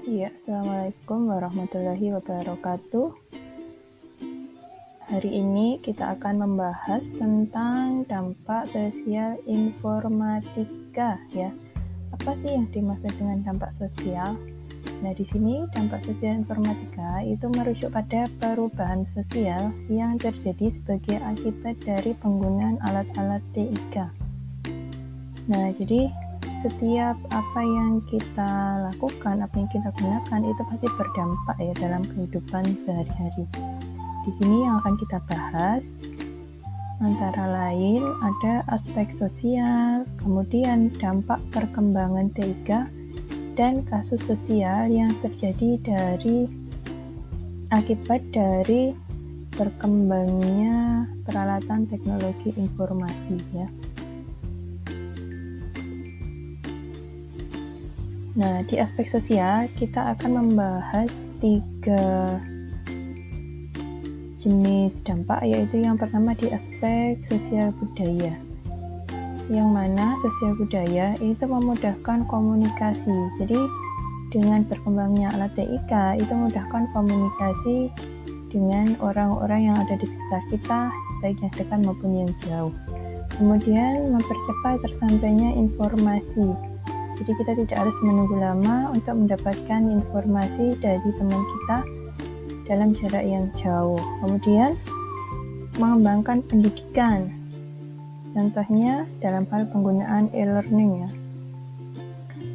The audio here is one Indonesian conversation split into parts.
Ya, Assalamualaikum warahmatullahi wabarakatuh. Hari ini kita akan membahas tentang dampak sosial informatika ya. Apa sih yang dimaksud dengan dampak sosial? Nah, di sini dampak sosial informatika itu merujuk pada perubahan sosial yang terjadi sebagai akibat dari penggunaan alat-alat TIK. Nah, jadi setiap apa yang kita lakukan, apa yang kita gunakan itu pasti berdampak ya dalam kehidupan sehari-hari. Di sini yang akan kita bahas antara lain ada aspek sosial, kemudian dampak perkembangan TIK, dan kasus sosial yang terjadi akibat dari berkembangnya peralatan teknologi informasi ya. Nah, di aspek sosial kita akan membahas 3 jenis dampak, yaitu yang pertama di aspek sosial budaya, yang mana sosial budaya itu memudahkan komunikasi. Jadi dengan berkembangnya alat TIK itu memudahkan komunikasi dengan orang-orang yang ada di sekitar kita, baik yang dekat maupun yang jauh. Kemudian mempercepat tersampainya informasi. Jadi kita tidak harus menunggu lama untuk mendapatkan informasi dari teman kita dalam jarak yang jauh. Kemudian mengembangkan pendidikan, contohnya dalam hal penggunaan e-learning ya.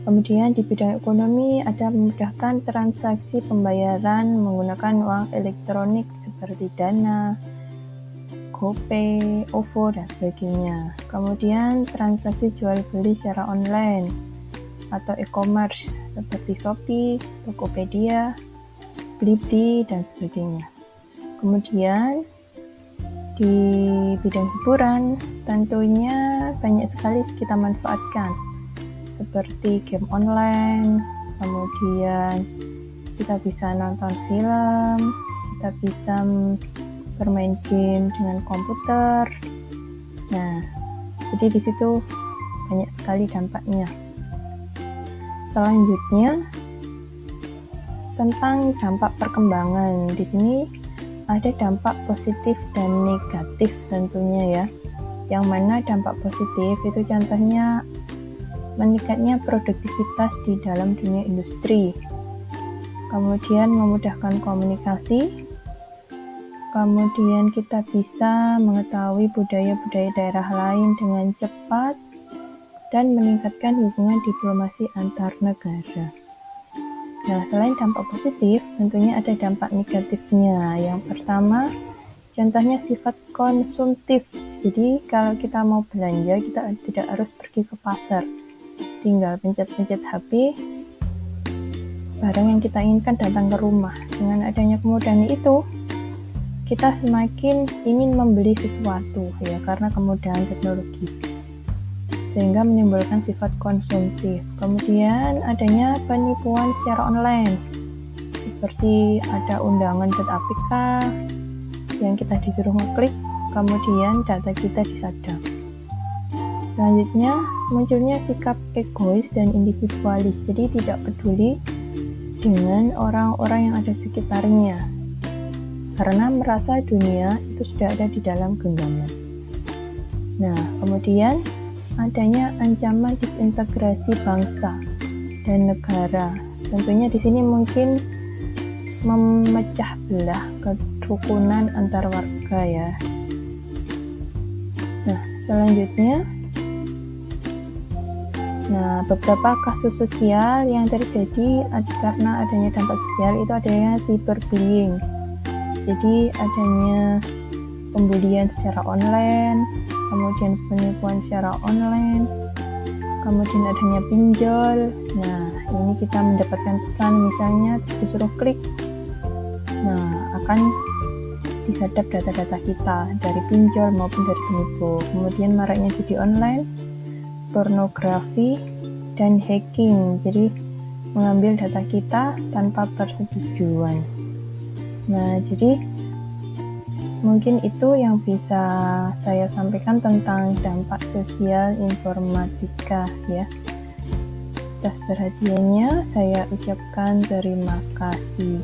Kemudian di bidang ekonomi ada memudahkan transaksi pembayaran menggunakan uang elektronik seperti Dana, GoPay, OVO, dan sebagainya. Kemudian transaksi jual beli secara online atau e-commerce seperti Shopee, Tokopedia, Blibli, dan sebagainya. Kemudian di bidang hiburan tentunya banyak sekali kita manfaatkan seperti game online, kemudian kita bisa nonton film, kita bisa bermain game dengan komputer. Nah, jadi di situ banyak sekali dampaknya. Selanjutnya tentang dampak perkembangan. Di sini ada dampak positif dan negatif tentunya ya. Yang mana dampak positif itu contohnya meningkatnya produktivitas di dalam dunia industri. Kemudian memudahkan komunikasi. Kemudian kita bisa mengetahui budaya-budaya daerah lain dengan cepat dan meningkatkan hubungan diplomasi antar negara. Nah, selain dampak positif, tentunya ada dampak negatifnya. Yang pertama, contohnya sifat konsumtif. Jadi, kalau kita mau belanja, kita tidak harus pergi ke pasar. Tinggal pencet-pencet HP, barang yang kita inginkan datang ke rumah. Dengan adanya kemudahan itu, kita semakin ingin membeli sesuatu ya, karena kemudahan teknologi, sehingga menimbulkan sifat konsumtif. Kemudian adanya penipuan secara online, seperti ada undangan.apk yang kita disuruh ngeklik, kemudian data kita disadap. Selanjutnya munculnya sikap egois dan individualis, jadi tidak peduli dengan orang-orang yang ada di sekitarnya, karena merasa dunia itu sudah ada di dalam genggaman. Nah, kemudian adanya ancaman disintegrasi bangsa dan negara. Tentunya di sini mungkin memecah belah kerukunan antar warga ya. Nah, selanjutnya beberapa kasus sosial yang terjadi karena adanya dampak sosial itu adanya cyberbullying. Jadi adanya pembulian secara online, kemudian penipuan secara online, kemudian adanya pinjol. Nah, ini kita mendapatkan pesan misalnya disuruh klik, nah akan disadap data-data kita dari pinjol maupun dari penipu. Kemudian maraknya judi online, pornografi, dan hacking, jadi mengambil data kita tanpa persetujuan. Nah, jadi mungkin itu yang bisa saya sampaikan tentang dampak sosial informatika ya. atas perhatiannya. Saya ucapkan terima kasih.